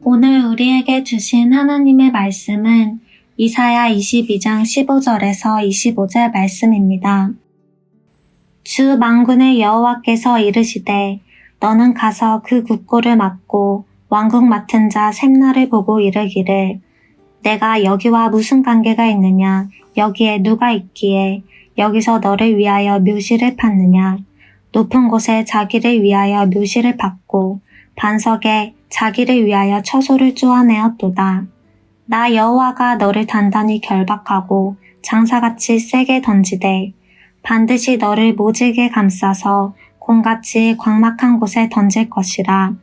오늘 우리에게 주신 하나님의 말씀은 이사야 22장 15절에서 25절 말씀입니다. 주 만군의 여호와께서 이르시되 너는 가서 그 국고를 맡고 왕국 맡은 자 셈나를 보고 이르기를 내가 여기와 무슨 관계가 있느냐 여기에 누가 있기에 여기서 너를 위하여 묘시를 팠느냐 높은 곳에 자기를 위하여 묘시를 팠고 반석에 자기를 위하여 처소를 쪼아내었도다. 나 여호와가 너를 단단히 결박하고 장사같이 세게 던지되 반드시 너를 모질게 감싸서 곰같이 광막한 곳에 던질 것이라.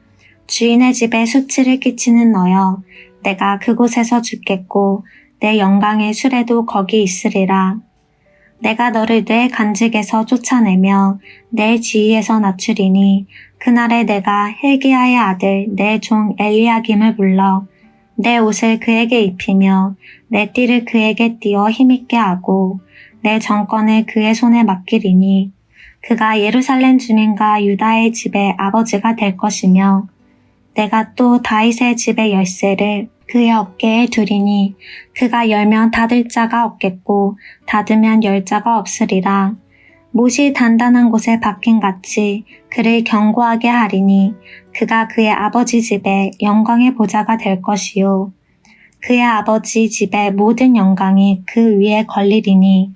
주인의 집에 수치를 끼치는 너여 내가 그곳에서 죽겠고 내 영광의 수레도 거기 있으리라. 내가 너를 내 간직에서 쫓아내며 내 지위에서 낮추리니 그날에 내가 헬기야의 아들 내 종 엘리야김을 불러 내 옷을 그에게 입히며 내 띠를 그에게 띄어 힘있게 하고 내 정권을 그의 손에 맡기리니 그가 예루살렘 주민과 유다의 집의 아버지가 될 것이며 내가 또 다윗의 집의 열쇠를 그의 어깨에 두리니 그가 열면 닫을 자가 없겠고 닫으면 열 자가 없으리라. 못이 단단한 곳에 박힌같이 그를 견고하게 하리니 그가 그의 아버지 집에 영광의 보좌가 될 것이요 그의 아버지 집의 모든 영광이 그 위에 걸리리니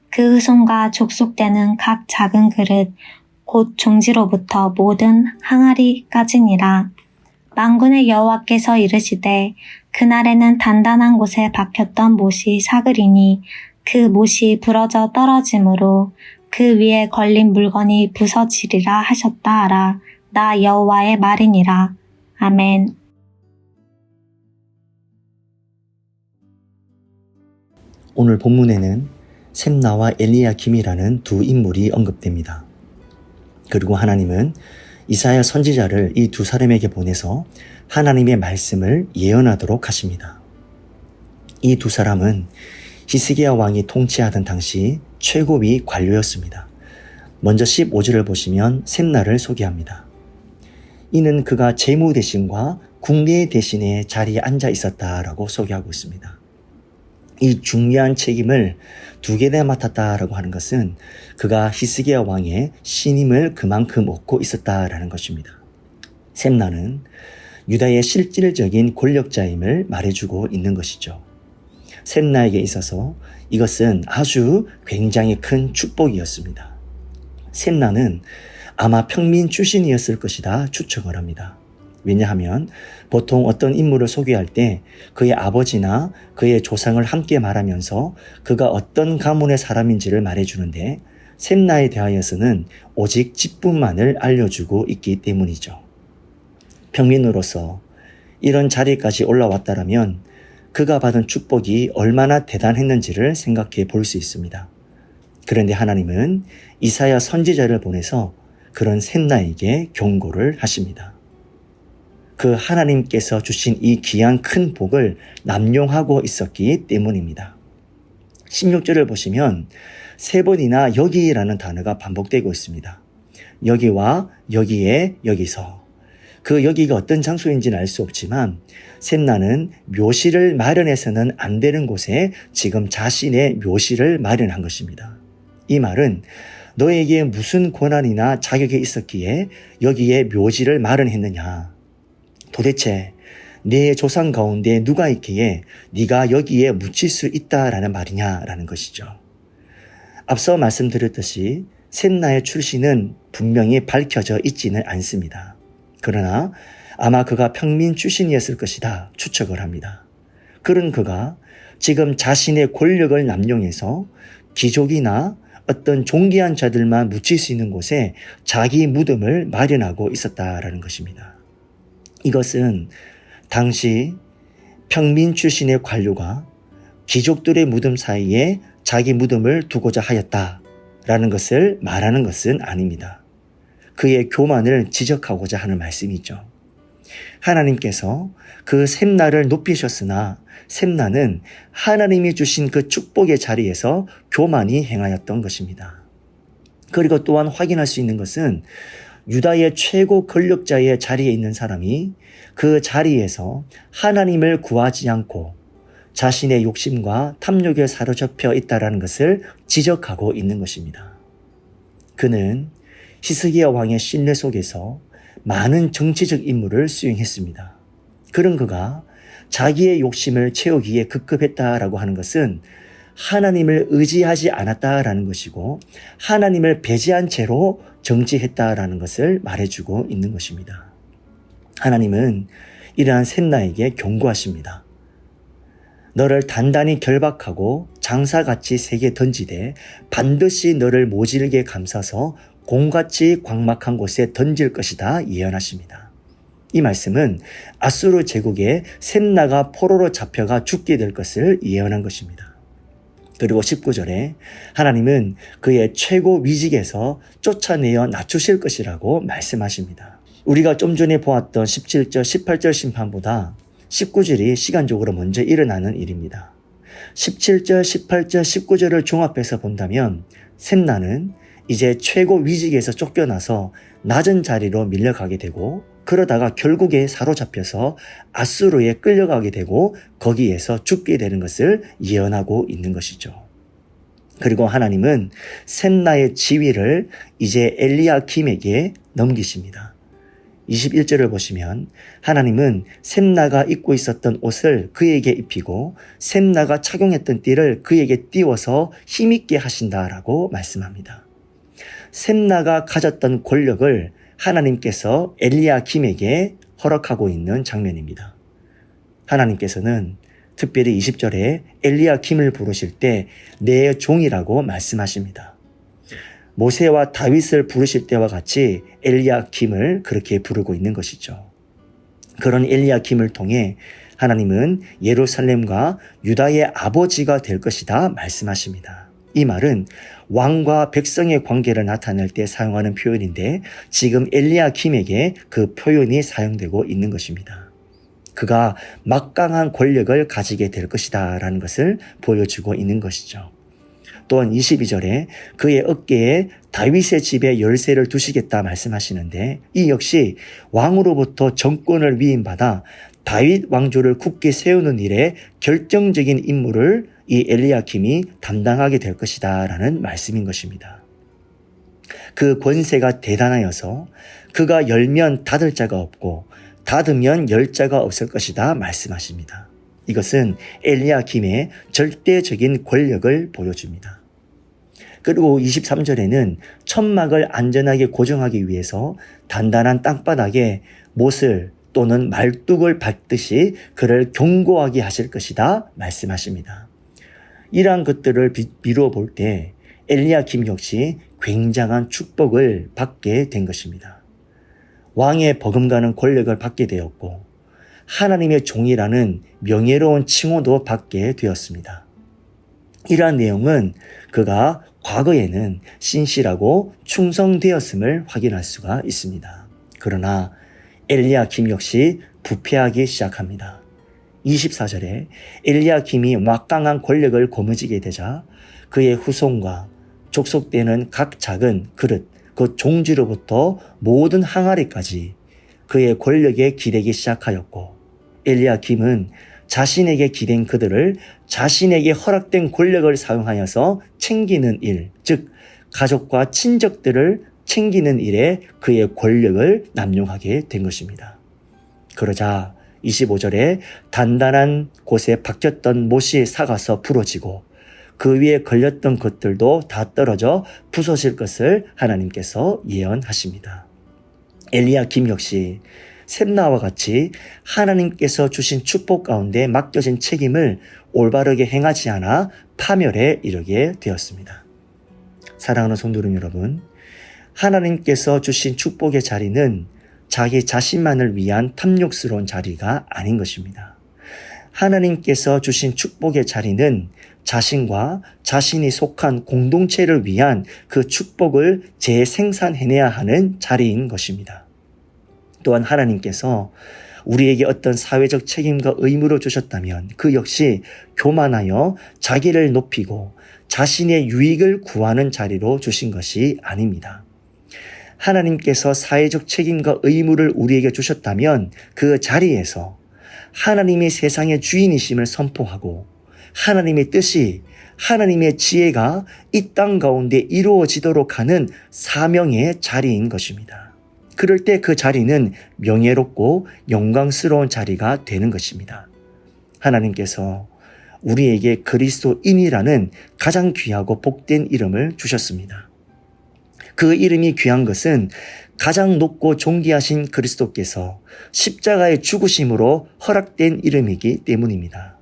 그 후손과 족속되는 각 작은 그릇 곧 종지로부터 모든 항아리까지니라. 만군의 여호와께서 이르시되 그날에는 단단한 곳에 박혔던 못이 사그리니 그 못이 부러져 떨어짐으로 그 위에 걸린 물건이 부서지리라 하셨다 하라. 나 여호와의 말이니라. 아멘. 오늘 본문에는 셈나와 엘리야김이라는 두 인물이 언급됩니다. 그리고 하나님은 이사야 선지자를 이 두 사람에게 보내서 하나님의 말씀을 예언하도록 하십니다. 이 두 사람은 히스기야 왕이 통치하던 당시 최고위 관료였습니다. 먼저 15절을 보시면 셈나를 소개합니다. 이는 그가 재무 대신과 국내 대신의 자리에 앉아 있었다라고 소개하고 있습니다. 이 중요한 책임을 두 개나 맡았다라고 하는 것은 그가 히스기야 왕의 신임을 그만큼 얻고 있었다라는 것입니다. 셈나는 유다의 실질적인 권력자임을 말해주고 있는 것이죠. 셈나에게 있어서 이것은 아주 굉장히 큰 축복이었습니다. 셈나는 아마 평민 출신이었을 것이다 추측을 합니다. 왜냐하면 보통 어떤 인물을 소개할 때 그의 아버지나 그의 조상을 함께 말하면서 그가 어떤 가문의 사람인지를 말해주는데 셈나에 대하여서는 오직 집분만을 알려주고 있기 때문이죠. 평민으로서 이런 자리까지 올라왔다라면 그가 받은 축복이 얼마나 대단했는지를 생각해 볼 수 있습니다. 그런데 하나님은 이사야 선지자를 보내서 그런 셈나에게 경고를 하십니다. 그 하나님께서 주신 이 귀한 큰 복을 남용하고 있었기 때문입니다. 16절을 보시면 세 번이나 여기라는 단어가 반복되고 있습니다. 여기와 여기에 여기서. 그 여기가 어떤 장소인지는 알 수 없지만 셈나는 묘실을 마련해서는 안 되는 곳에 지금 자신의 묘실을 마련한 것입니다. 이 말은 너에게 무슨 권한이나 자격이 있었기에 여기에 묘지를 마련했느냐. 도대체 내 조상 가운데 누가 있기에 네가 여기에 묻힐 수 있다라는 말이냐라는 것이죠. 앞서 말씀드렸듯이 셈나의 출신은 분명히 밝혀져 있지는 않습니다. 그러나 아마 그가 평민 출신이었을 것이다 추측을 합니다. 그런 그가 지금 자신의 권력을 남용해서 귀족이나 어떤 존귀한 자들만 묻힐 수 있는 곳에 자기 무덤을 마련하고 있었다라는 것입니다. 이것은 당시 평민 출신의 관료가 귀족들의 무덤 사이에 자기 무덤을 두고자 하였다라는 것을 말하는 것은 아닙니다. 그의 교만을 지적하고자 하는 말씀이죠. 하나님께서 그 셈나를 높이셨으나 셈나는 하나님이 주신 그 축복의 자리에서 교만이 행하였던 것입니다. 그리고 또한 확인할 수 있는 것은 유다의 최고 권력자의 자리에 있는 사람이 그 자리에서 하나님을 구하지 않고 자신의 욕심과 탐욕에 사로잡혀 있다는 것을 지적하고 있는 것입니다. 그는 히스기야 왕의 신뢰 속에서 많은 정치적 임무를 수행했습니다. 그런 그가 자기의 욕심을 채우기에 급급했다라고 하는 것은 하나님을 의지하지 않았다라는 것이고 하나님을 배제한 채로 정치했다라는 것을 말해주고 있는 것입니다. 하나님은 이러한 셈나에게 경고하십니다. 너를 단단히 결박하고 장사같이 세게 던지되 반드시 너를 모질게 감싸서 공같이 광막한 곳에 던질 것이다 예언하십니다. 이 말씀은 아수르 제국의 셈나가 포로로 잡혀가 죽게 될 것을 예언한 것입니다. 그리고 19절에 하나님은 그의 최고 위직에서 쫓아내어 낮추실 것이라고 말씀하십니다. 우리가 좀 전에 보았던 17절, 18절 심판보다 19절이 시간적으로 먼저 일어나는 일입니다. 17절, 18절, 19절을 종합해서 본다면 셈나는 이제 최고 위직에서 쫓겨나서 낮은 자리로 밀려가게 되고 그러다가 결국에 사로잡혀서 아수르에 끌려가게 되고 거기에서 죽게 되는 것을 예언하고 있는 것이죠. 그리고 하나님은 셈나의 지위를 이제 엘리야김에게 넘기십니다. 21절을 보시면 하나님은 셈나가 입고 있었던 옷을 그에게 입히고 셈나가 착용했던 띠를 그에게 띄워서 힘있게 하신다라고 말씀합니다. 셈나가 가졌던 권력을 하나님께서 엘리야김에게 허락하고 있는 장면입니다. 하나님께서는 특별히 20절에 엘리야김을 부르실 때 내 종이라고 말씀하십니다. 모세와 다윗을 부르실 때와 같이 엘리야김을 그렇게 부르고 있는 것이죠. 그런 엘리야김을 통해 하나님은 예루살렘과 유다의 아버지가 될 것이다 말씀하십니다. 이 말은 왕과 백성의 관계를 나타낼 때 사용하는 표현인데 지금 엘리야김에게 그 표현이 사용되고 있는 것입니다. 그가 막강한 권력을 가지게 될 것이다 라는 것을 보여주고 있는 것이죠. 또한 22절에 그의 어깨에 다윗의 집에 열쇠를 두시겠다 말씀하시는데 이 역시 왕으로부터 정권을 위임받아 다윗 왕조를 굳게 세우는 일에 결정적인 임무를 이 엘리야김이 담당하게 될 것이다 라는 말씀인 것입니다. 그 권세가 대단하여서 그가 열면 닫을 자가 없고 닫으면 열 자가 없을 것이다 말씀하십니다. 이것은 엘리야김의 절대적인 권력을 보여줍니다. 그리고 23절에는 천막을 안전하게 고정하기 위해서 단단한 땅바닥에 못을 또는 말뚝을 밟듯이 그를 견고하게 하실 것이다 말씀하십니다. 이러한 것들을 미루어 볼 때 엘리야김 역시 굉장한 축복을 받게 된 것입니다. 왕의 버금가는 권력을 받게 되었고 하나님의 종이라는 명예로운 칭호도 받게 되었습니다. 이러한 내용은 그가 과거에는 신실하고 충성되었음을 확인할 수가 있습니다. 그러나 엘리야김 역시 부패하기 시작합니다. 24절에 엘리야김이 막강한 권력을 거머쥐게 되자 그의 후손과 족속되는 각 작은 그릇, 그 종지로부터 모든 항아리까지 그의 권력에 기대기 시작하였고 엘리야김은 자신에게 기댄 그들을 자신에게 허락된 권력을 사용하여서 챙기는 일, 즉 가족과 친족들을 챙기는 일에 그의 권력을 남용하게 된 것입니다. 그러자 25절에 단단한 곳에 박혔던 못이 삭아서 부러지고 그 위에 걸렸던 것들도 다 떨어져 부서질 것을 하나님께서 예언하십니다. 엘리야김 역시 셈나와 같이 하나님께서 주신 축복 가운데 맡겨진 책임을 올바르게 행하지 않아 파멸에 이르게 되었습니다. 사랑하는 성도 여러분, 하나님께서 주신 축복의 자리는 자기 자신만을 위한 탐욕스러운 자리가 아닌 것입니다. 하나님께서 주신 축복의 자리는 자신과 자신이 속한 공동체를 위한 그 축복을 재생산해내야 하는 자리인 것입니다. 또한 하나님께서 우리에게 어떤 사회적 책임과 의무를 주셨다면 그 역시 교만하여 자기를 높이고 자신의 유익을 구하는 자리로 주신 것이 아닙니다. 하나님께서 사회적 책임과 의무를 우리에게 주셨다면 그 자리에서 하나님이 세상의 주인이심을 선포하고 하나님의 뜻이, 하나님의 지혜가 이 땅 가운데 이루어지도록 하는 사명의 자리인 것입니다. 그럴 때 그 자리는 명예롭고 영광스러운 자리가 되는 것입니다. 하나님께서 우리에게 그리스도인이라는 가장 귀하고 복된 이름을 주셨습니다. 그 이름이 귀한 것은 가장 높고 존귀하신 그리스도께서 십자가의 죽으심으로 허락된 이름이기 때문입니다.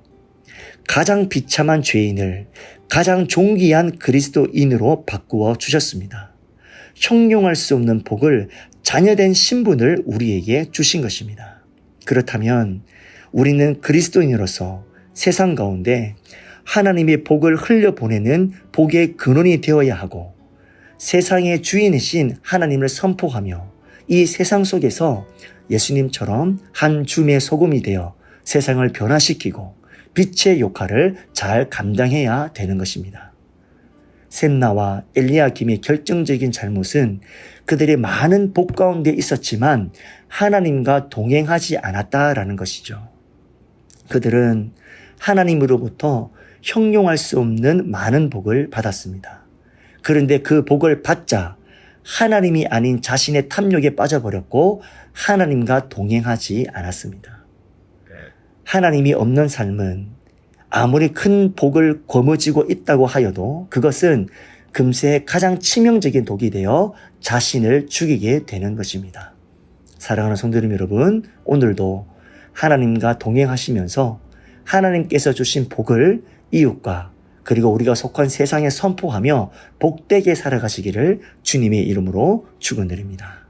가장 비참한 죄인을 가장 존귀한 그리스도인으로 바꾸어 주셨습니다. 형용할 수 없는 복을, 자녀된 신분을 우리에게 주신 것입니다. 그렇다면 우리는 그리스도인으로서 세상 가운데 하나님의 복을 흘려보내는 복의 근원이 되어야 하고 세상의 주인이신 하나님을 선포하며 이 세상 속에서 예수님처럼 한 줌의 소금이 되어 세상을 변화시키고 빛의 역할을 잘 감당해야 되는 것입니다. 셈나와 엘리야김의 결정적인 잘못은 그들의 많은 복 가운데 있었지만 하나님과 동행하지 않았다라는 것이죠. 그들은 하나님으로부터 형용할 수 없는 많은 복을 받았습니다. 그런데 그 복을 받자 하나님이 아닌 자신의 탐욕에 빠져버렸고 하나님과 동행하지 않았습니다. 하나님이 없는 삶은 아무리 큰 복을 거머쥐고 있다고 하여도 그것은 금세 가장 치명적인 독이 되어 자신을 죽이게 되는 것입니다. 사랑하는 성도님 여러분, 오늘도 하나님과 동행하시면서 하나님께서 주신 복을 이웃과 그리고 우리가 속한 세상에 선포하며 복되게 살아가시기를 주님의 이름으로 축원드립니다.